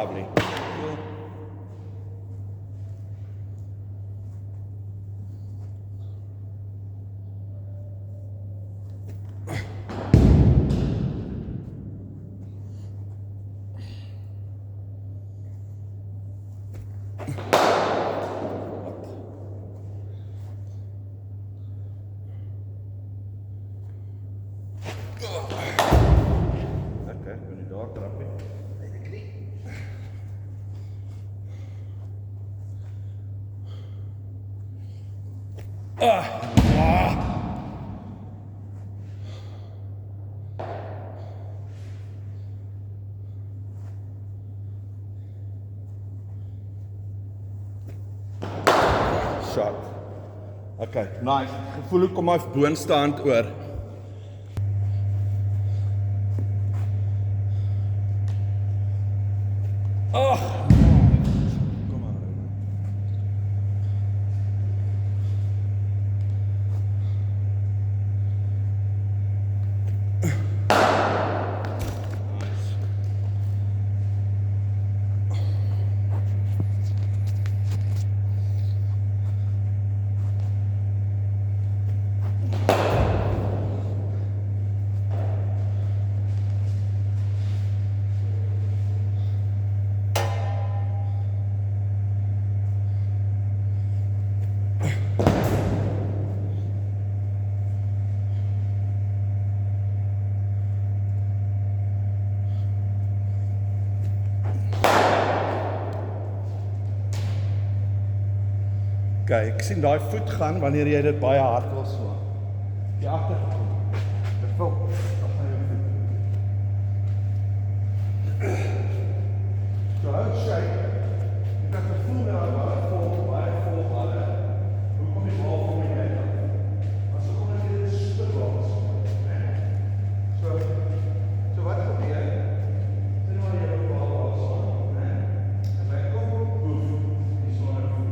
lovely. Cool. Okay, kan jy daar trap nie? Shot. Okay, nice. Gevoel hoe kom my boonste hand oor. Kom aan. Nice. Okay, ek sien daai voet gaan wanneer jy dit baie hard wil slaan. Die agtergekom. Dit vol. Dan gaan jy voet. So hou shake. Jy kan gevoel met daai baie vol balle. Hoe kom die bal van die net af? As ek kom net dit spitbals. So wat gebeur? Sien maar jy op bal slaan, né? En hy kom boef. Die slaan voet.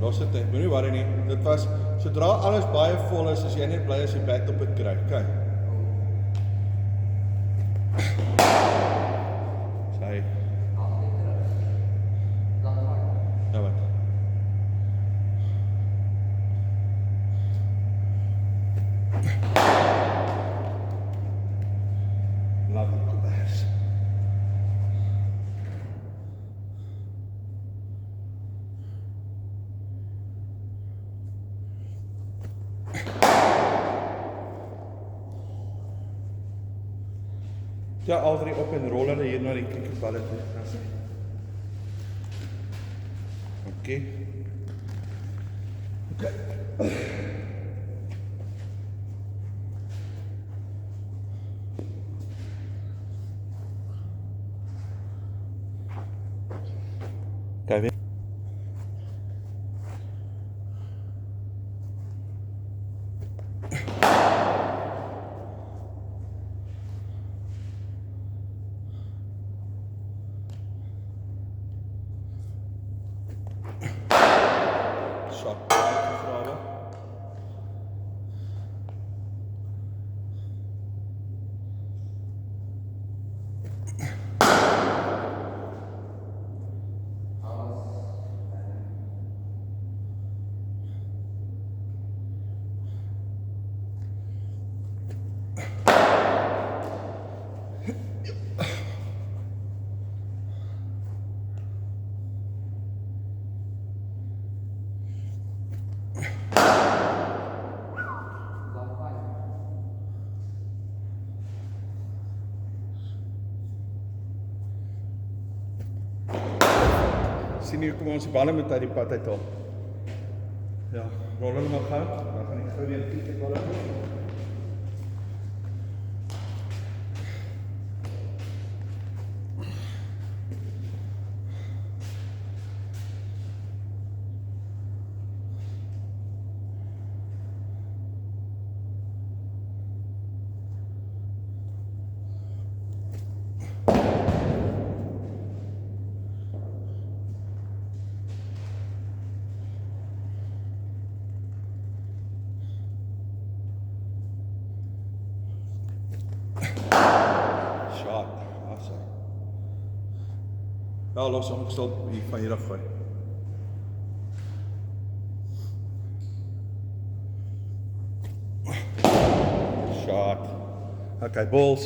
Los het, moenie worry nie. Dit was, sodra alles baie vol is jy net bly as jy bat op het kry. Okay. Sy. Ja, wat? Lovely kubers. Ja, al drie op en roller hier na die kriketballe toe. Okay. Okay, weer. Sien hier kom ons die balle met uit die pad uit al. Ja, rol hulle maar gou. Dan gaan ek gou weer 'n kriketbal hê. Ja, los hom, ek sal hier van hier af gooi. Shot. Okay, balls.